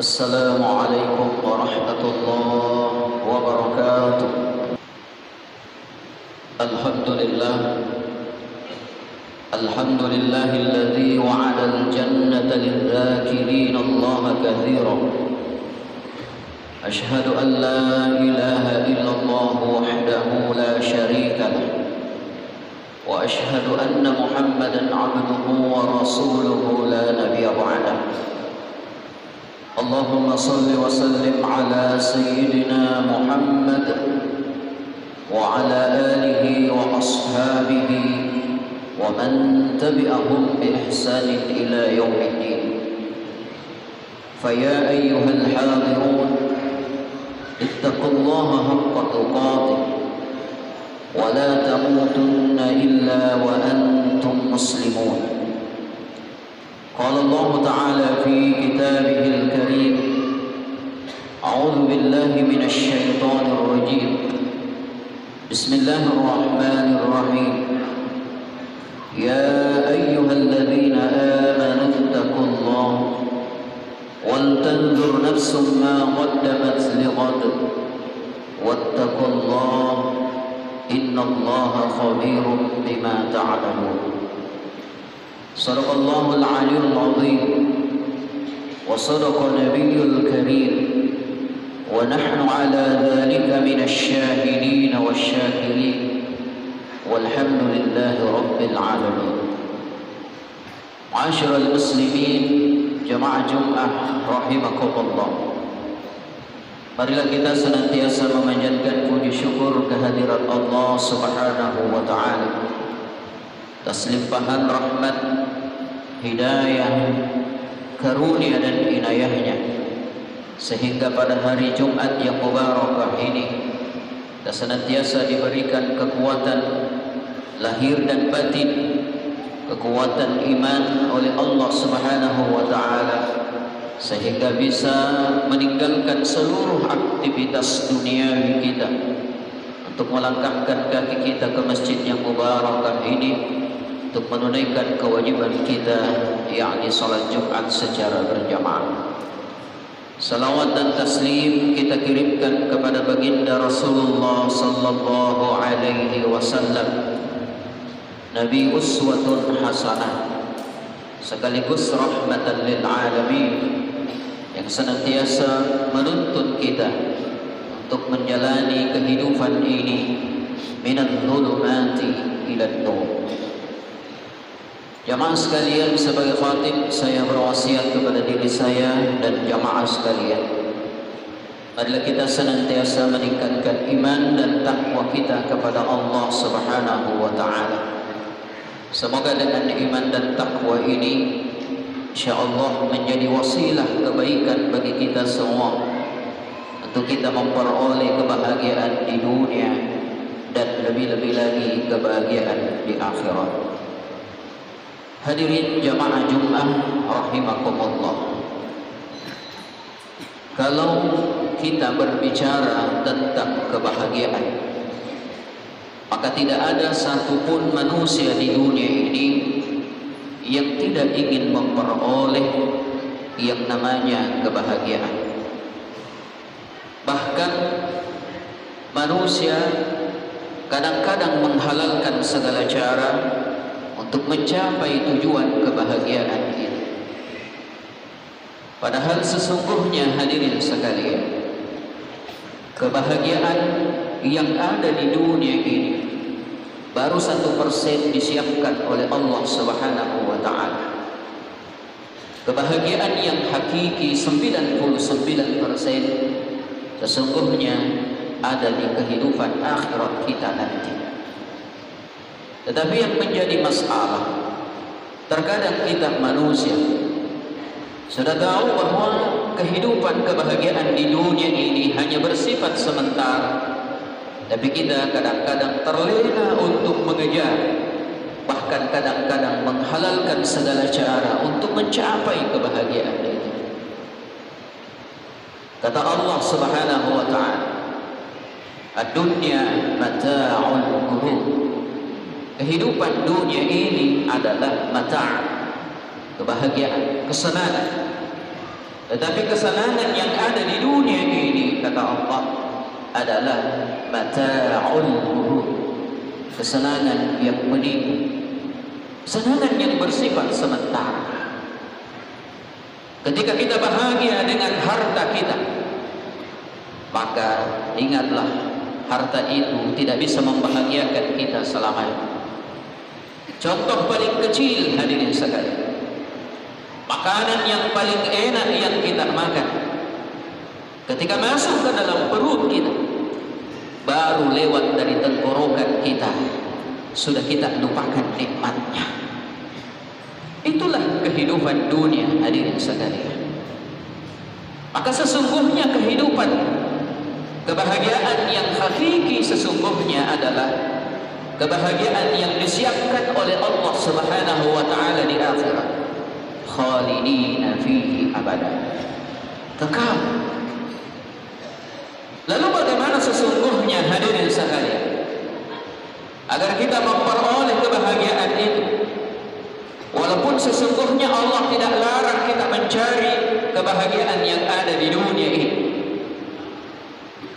السلام عليكم ورحمة الله وبركاته. الحمد لله الذي وعد الجنة للذاكرين الله كثيرا. أشهد أن لا إله إلا الله وحده لا شريك له، وأشهد أن محمدا عبده ورسوله لا نبي بعده. اللهم صل وسلم على سيدنا محمد وعلى آله وأصحابه ومن تبعهم بإحسان إلى يوم الدين. فيا أيها الحاضرون، اتقوا الله حق تقاته ولا تموتن إلا وأنتم مسلمون. قال الله تعالى في كتابه الكريم: أعوذ بالله من الشيطان الرجيم، بسم الله الرحمن الرحيم. يا أيها الذين آمنوا اتقوا الله ولتنظر نفس ما قدمت لغد واتقوا الله إن الله خبير بما تعملون. صدق الله العلي العظيم وصدق نبي الكريم، ونحن على ذلك من الشاهدين والشاكرين، والحمد لله رب العالمين. معاشر المسلمين jamaah Jumat rahimakumullah, marilah kita senantiasa memanjatkan puji syukur kehadirat Allah Subhanahu wa taala atas limpahan rahmat, hidayah, karunia dan inayahnya, sehingga pada hari Jumat yang mubarakah ini kita senantiasa diberikan kekuatan lahir dan batin, kekuatan iman oleh Allah Subhanahu wa taala, sehingga bisa meninggalkan seluruh aktivitas duniawi kita untuk melangkahkan kaki kita ke masjid yang mubarakah ini untuk menunaikan kewajiban kita, yakni salat Jumat secara berjamaah. Salawat dan taslim kita kirimkan kepada baginda Rasulullah sallallahu alaihi wasallam, Nabi uswatun hasanah, sekaligus rahmatan lil alamin, yang senantiasa menuntun kita untuk menjalani kehidupan ini minadh dhulumati ila nur. Jamaah sekalian, sebagai khatib saya berwasiat kepada diri saya dan jamaah sekalian, marilah kita senantiasa meningkatkan iman dan takwa kita kepada Allah Subhanahu wa taala. Semoga dengan iman dan takwa ini insyaallah menjadi wasilah kebaikan bagi kita semua untuk kita memperoleh kebahagiaan di dunia dan lebih-lebih lagi kebahagiaan di akhirat. Hadirin jamaah Jumat rahimakumullah, kalau kita berbicara tentang kebahagiaan, maka tidak ada satupun manusia di dunia ini yang tidak ingin memperoleh yang namanya kebahagiaan. Bahkan manusia kadang-kadang menghalalkan segala cara untuk mencapai tujuan kebahagiaan ini. Padahal sesungguhnya hadirin sekalian, kebahagiaan yang ada di dunia ini baru 1% disiapkan oleh Allah Subhanahu wa taala. Kebahagiaan yang hakiki 99% sesungguhnya ada di kehidupan akhirat kita nanti. Tetapi yang menjadi masalah, terkadang kita manusia sudah tahu bahwa kehidupan kebahagiaan di dunia ini hanya bersifat sementara, tapi kita kadang-kadang terlena untuk mengejar, bahkan kadang-kadang menghalalkan segala cara untuk mencapai kebahagiaan itu. Kata Allah Subhanahu wa taala, "Ad-dunya mata'ul ghurur." Kehidupan dunia ini adalah mata', kebahagiaan, kesenangan. Tetapi kesenangan yang ada di dunia ini, kata Allah, adalah mata'ul ghurur, kesenangan yang menipu, kesenangan yang bersifat sementara. Ketika kita bahagia dengan harta kita, maka ingatlah, harta itu tidak bisa membahagiakan kita selamanya. Contoh paling kecil hadirin sekalian, makanan yang paling enak yang kita makan, ketika masuk ke dalam perut kita, baru lewat dari tenggorokan kita, sudah kita lupakan nikmatnya. Itulah kehidupan dunia hadirin sekalian. Maka sesungguhnya kehidupan, kebahagiaan yang hakiki sesungguhnya adalah kebahagiaan yang disiapkan oleh Allah Subhanahu wa taala di akhirat. Khalidina fihi abada, kekal. Lalu bagaimana sesungguhnya hadirin sekalian agar kita memperoleh kebahagiaan itu? Walaupun sesungguhnya Allah tidak larang kita mencari kebahagiaan yang ada di dunia ini,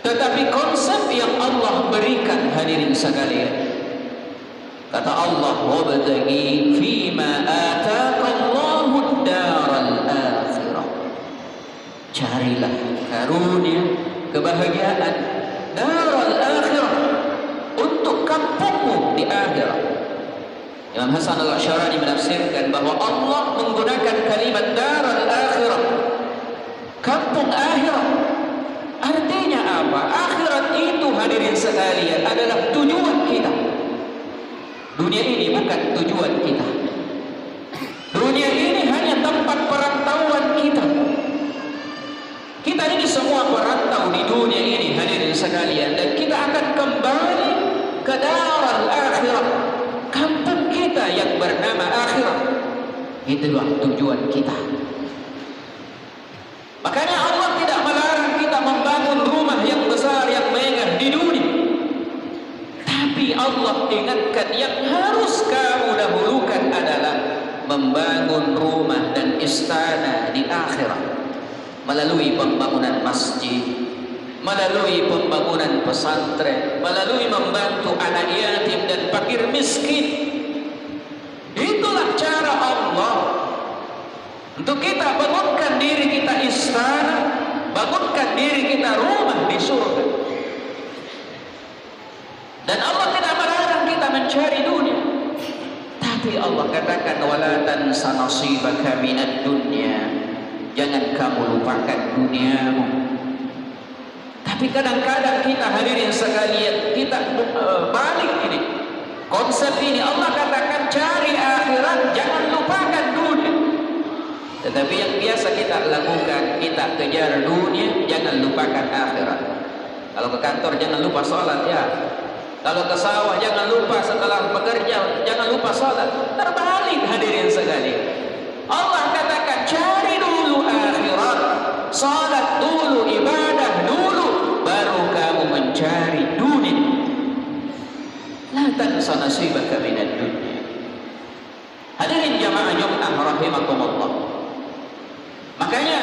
tetapi konsep yang Allah berikan hadirin sekalian, kata Allah, wabtaghi fima ataka Allahu ad-daral akhirah, carilah karunia kebahagiaan daral akhirah untuk kampungmu di akhirat. Imam Hasan al-Asy'ari menafsirkan bahwa Allah menggunakan kalimat daral akhirah, kampung akhirat. Artinya apa? Akhirat itu hadirin sekalian adalah tujuan kita. Dunia ini bukan tujuan kita. Dunia ini hanya tempat perantauan kita. Kita ini semua perantau di dunia ini hadirin sekalian, dan kita akan kembali ke daral akhirah, kampung kita yang bernama akhirat. Itulah tujuan kita. Makanya Allah tidak melarang kita membangun rumah yang besar, yang megah di dunia, tapi Allah ingatkan yang harus kamu dahulukan adalah membangun rumah dan istana di akhirat, melalui pembangunan masjid, melalui pembangunan pesantren, melalui membantu anak yatim dan fakir miskin. Itulah cara Allah untuk kita bangunkan diri kita istana, bangunkan diri kita rumah di surga. Dan Allah tidak melarang kita mencari dunia, tapi Allah katakan wala tansa nasibaka minad dunya, jangan kamu lupakan duniamu. Tapi kadang-kadang kita hadirin sekalian, kita balik ini konsep ini. Allah katakan cari akhirat, jangan lupakan dunia. Tetapi yang biasa kita lakukan, kita kejar dunia, jangan lupakan akhirat. Kalau ke kantor jangan lupa sholat ya. Kalau ke sawah jangan lupa setelah bekerja, jangan lupa sholat. Terbalik hadirin sekalian. Allah katakan cari dulu akhirat, sholat dulu, ibadah dulu, baru kamu mencari dunia. La tansa nasibaka minad dunya. Hadirin jamaah Jumat rahimakumullah. Makanya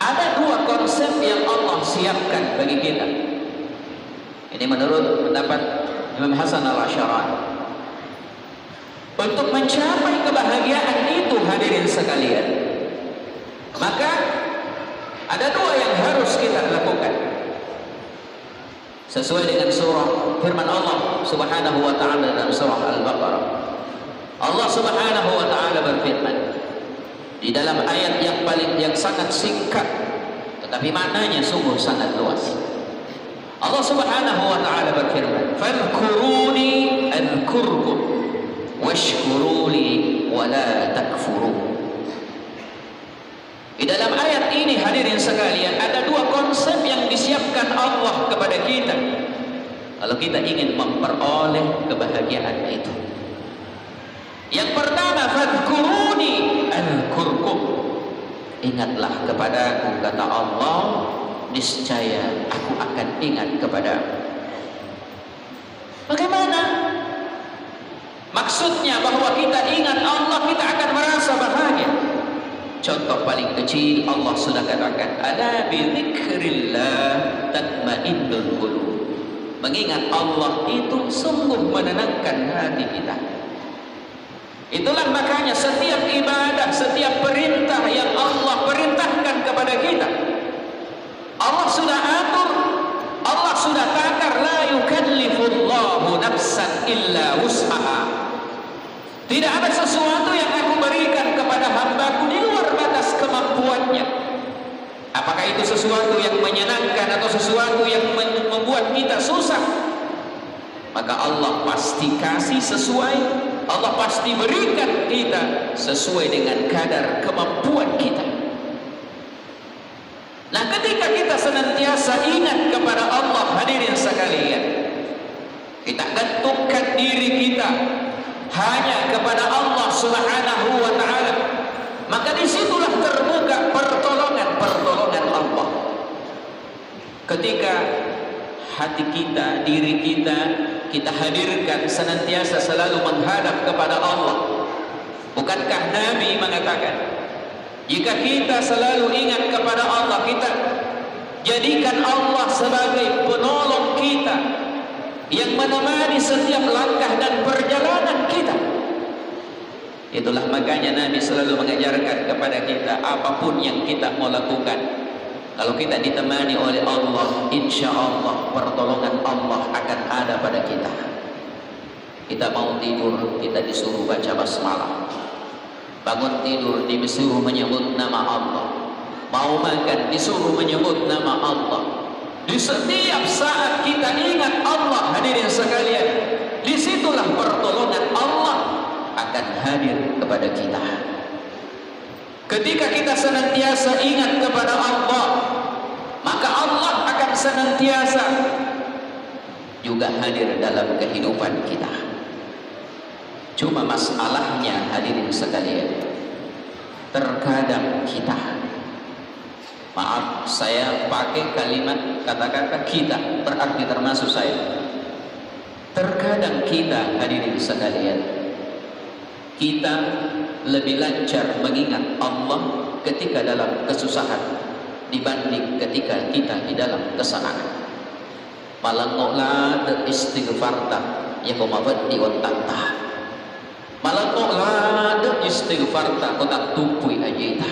ada dua konsep yang Allah siapkan bagi kita. Ini menurut pendapat Imam Hasan al-Asy'ari. Untuk mencapai kebahagiaan itu hadirin sekalian, maka ada dua yang harus kita lakukan. Sesuai dengan surah firman Allah Subhanahu wa taala dalam surah Al-Baqarah. Allah Subhanahu wa taala berfirman di dalam ayat yang sangat singkat, tetapi maknanya sungguh sangat luas. Allah Subhanahu wa taala berfirman, "Fadhkuruni adhkurkum washkuruli wa la takfurun." Di dalam ayat ini hadirin sekalian ada dua konsep yang disiapkan Allah kepada kita kalau kita ingin memperoleh kebahagiaan itu. Yang pertama, fadhkuruni adhkurkum, ingatlah kepadaku, kata Allah, niscaya aku akan ingat kepadamu. Bagaimana? Maksudnya bahwa kita ingat Allah, kita akan merasa bahagia. Contoh paling kecil, Allah sudah katakan, ala bi dzikrillah tatmainnul qulub. Mengingat Allah itu sungguh menenangkan hati kita. Itulah makanya setiap ibadah, setiap perintah yang Allah perintahkan kepada kita, Allah sudah atur, Allah sudah takar, la yukallifullahu nafsan illa wus'aha. Tidak ada sesuatu yang aku berikan kepada hambaku di luar batas kemampuannya. Apakah itu sesuatu yang menyenangkan atau sesuatu yang membuat kita susah? Maka Allah pasti kasih sesuai, Allah pasti berikan kita sesuai dengan kadar kemampuan kita. Nah, ketika kita senantiasa ingat kepada Allah, hadirin sekalian, kita gantungkan diri kita hanya kepada Allah Subhanahu wa ta'ala, maka disitulah terbuka pertolongan Allah. Ketika hati kita, diri kita, kita hadirkan senantiasa selalu menghadap kepada Allah. Bukankah Nabi mengatakan, jika kita selalu ingat kepada Allah, kita jadikan Allah sebagai penolong kita yang menemani setiap langkah dan perjalanan kita. Itulah makanya Nabi selalu mengajarkan kepada kita, apapun yang kita mau lakukan, kalau kita ditemani oleh Allah, insya Allah pertolongan Allah akan ada pada kita. Kita mau tidur, kita disuruh baca basmalah. Bangun tidur disuruh menyebut nama Allah. Mau makan disuruh menyebut nama Allah. Di setiap saat kita ingat Allah, hadirin sekalian, disitulah pertolongan Allah akan hadir kepada kita. Ketika kita senantiasa ingat kepada Allah, maka Allah akan senantiasa juga hadir dalam kehidupan kita. Cuma masalahnya, hadirin sekalian, terkadang kita, maaf saya pakai kalimat kata-kata kita, berarti termasuk saya. Terkadang kita, hadirin sekalian, kita lebih lancar mengingat Allah ketika dalam kesusahan dibanding ketika kita di dalam kesenangan. Malangola istighfarta ya komabati wattata. Malangola istighfarta kotak tupui ajita.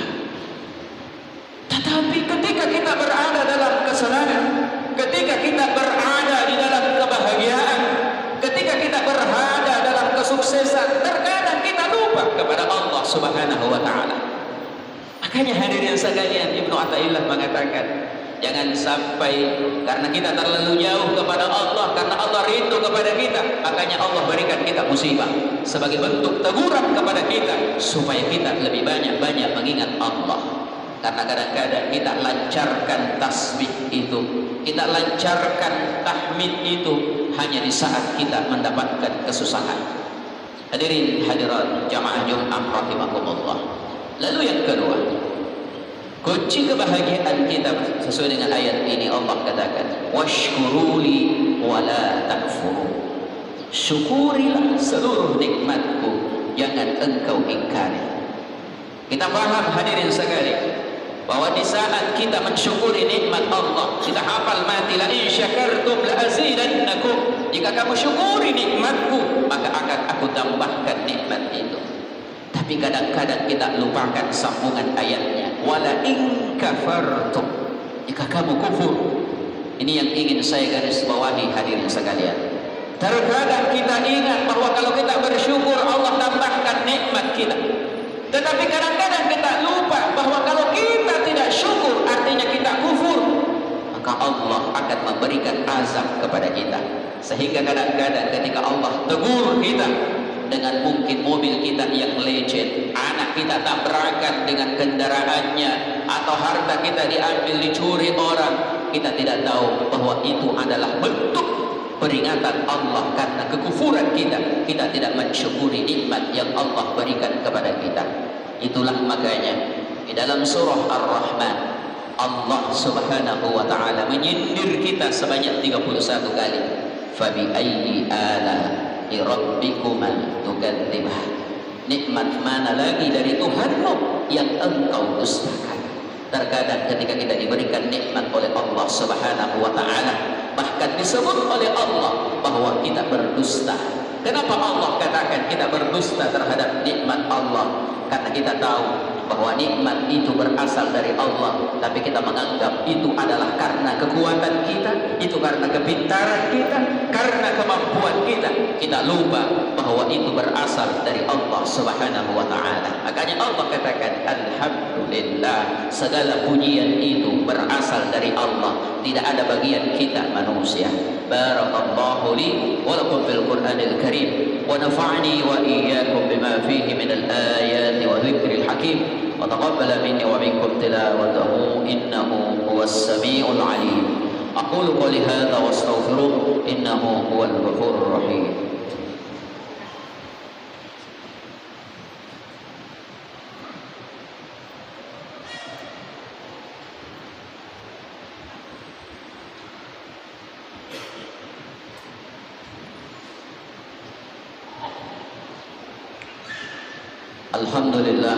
Tetapi ketika kita berada dalam kesenangan, ketika kita berada di dalam kebahagiaan, ketika kita berada dalam kesuksesan, terkadang kita lupa kepada Allah Subhanahu wa ta'ala. Makanya hadirin sekalian, Ibnu Athaillah mengatakan, jangan sampai karena kita terlalu jauh kepada Allah, karena Allah rindu kepada kita, makanya Allah berikan kita musibah sebagai bentuk teguran kepada kita supaya kita lebih banyak mengingat Allah. Karena kadang-kadang kita lancarkan tasbih itu, kita lancarkan tahmid itu hanya di saat kita mendapatkan kesusahan. Hadirin hadirat jamaah Jumat rahimakumullah. Lalu yang kedua, kunci kebahagiaan kita sesuai dengan ayat ini, Allah katakan, washkuruli wala takfuru. Syukurilah seluruh nikmatku, jangan engkau ingkari. Kita paham hadirin sekalian bahwa di saat kita mensyukuri nikmat Allah, kita hafal mati, la in syakartum la azidannakum. Jika kamu syukuri nikmatku, maka akan aku tambahkan nikmat itu. Tapi kadang-kadang kita lupakan sambungan ayatnya, wala in kafartum. Jika kamu kufur, ini yang ingin saya garis bawahi hadirin sekalian. Terkadang kita ingat bahwa kalau kita bersyukur Allah tambahkan nikmat kita. Tetapi kadang-kadang kita lupa bahwa kalau kita tidak syukur artinya kita kufur, maka Allah akan memberikan azab kepada kita. Sehingga kadang-kadang ketika Allah tegur kita dengan mungkin mobil kita yang lecet, anak kita tabrakan dengan kendaraannya, atau harta kita diambil dicuri orang, kita tidak tahu bahwa itu adalah bentuk peringatan Allah karena kekufuran kita. Kita tidak mensyukuri nikmat yang Allah berikan kepada kita. Itulah makanya di dalam surah Ar-Rahman Allah Subhanahu wa ta'ala menyindir kita sebanyak 31 kali. Fabi ayyi ala'i rabbikuma tukadzibah. Nikmat mana lagi dari Tuhanmu yang engkau dustakan? Terkadang ketika kita diberikan nikmat oleh Allah Subhanahu wa Ta'ala, bahkan disebut oleh Allah bahwa kita berdusta. Kenapa Allah katakan kita berdusta terhadap nikmat Allah? Karena kita tahu bahwa nikmat itu berasal dari Allah, tapi kita menganggap itu adalah karena kekuatan kita, itu karena kepintaran kita, karena kemampuan kita. Kita lupa bahwa itu berasal dari Allah Subhanahu wa Ta'ala. Makanya Allah katakan alhamdulillah, segala pujian itu berasal dari Allah, tidak ada bagian kita manusia. Barakallahu li wa lakum fil Qur'anil Karim wa nafa'ani wa iyyakum bima fihi min al-ayati wa dhikril hakim. وتقبل مني ومنكم تلاوته إنه هو السميع العليم. أقول قولي هذا واستغفروه إنه هو الغفور الرحيم. الحمد لله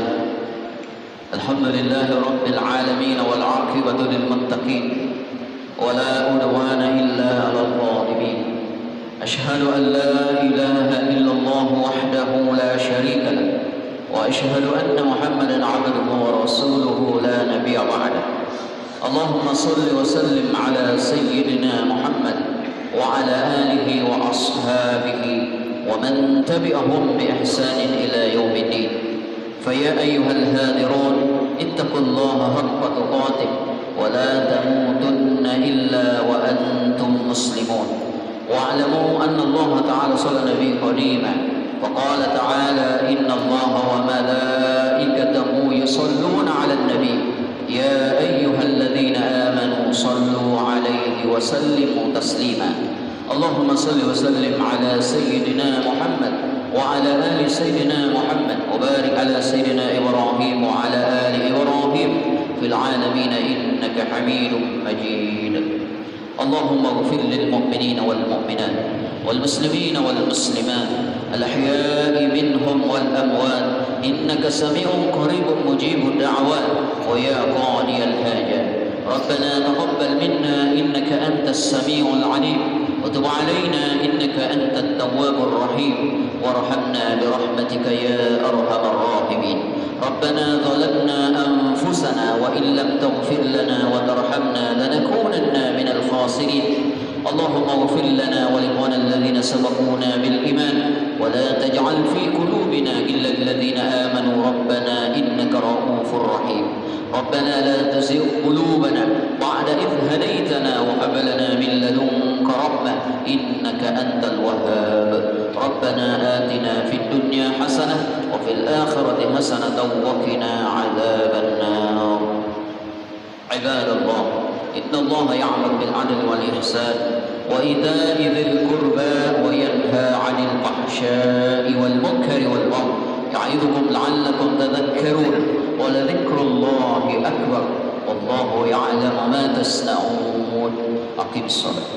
الحمد لله رب العالمين والعاقبة للمتقين ولا عدوان إلا على الظالمين. أشهد أن لا إله إلا الله وحده لا شريك له وأشهد أن محمدا عبده ورسوله لا نبي بعده. اللهم صل وسلم على سيدنا محمد وعلى آله وأصحابه ومن تبعهم بإحسان إلى يوم الدين. فيا أيها الهادرون اتقوا الله حق تقاته ولا تموتن إلا وأنتم مسلمون. واعلموا أن الله تعالى صلى النبي قديما وقال تعالى إن الله وملائكته يصلون على النبي يا أيها الذين آمنوا صلوا عليه وسلموا تسليما. اللهم صل وسلم على سيدنا محمد وعلى آل سيدنا محمد وبارك على سيدنا إبراهيم وعلى آل إبراهيم في العالمين إنك حميد مجيد. اللهم اغفر للمؤمنين والمؤمنات والمسلمين والمسلمات الأحياء منهم والأموات إنك سميع قريب مجيب الدعوات ويا قاضي الحاجات. ربنا تقبل منا إنك أنت السميع العليم وتب علينا إنك أنت التواب الرحيم وارحمنا برحمتك يا أرحم الراحمين. ربنا ظلمنا أنفسنا وإن لم تغفر لنا وترحمنا لنكونن من الخاسرين. اللهم اغفر لنا ولإخواننا الذين سبقونا بالإيمان ولا تجعل في قلوبنا غلا للذين آمنوا ربنا إنك رؤوف رحيم. ربنا لا تزغ قلوبنا بعد إذ هديتنا وهب لنا من لدنك رحمة إنك أنت الوهاب. ربنا آتنا في الدنيا حسنة وفي الآخرة حسنة وقنا عذاب النار. عباد الله إن الله يعمل بالعدل والإحسان وإيتاء ذي القربى وينهى عن الفحشاء والمنكر والبغي يعظكم لعلكم تذكرون ولذكر الله أكبر والله يعلم ما تصنعون. أقم الصلاة.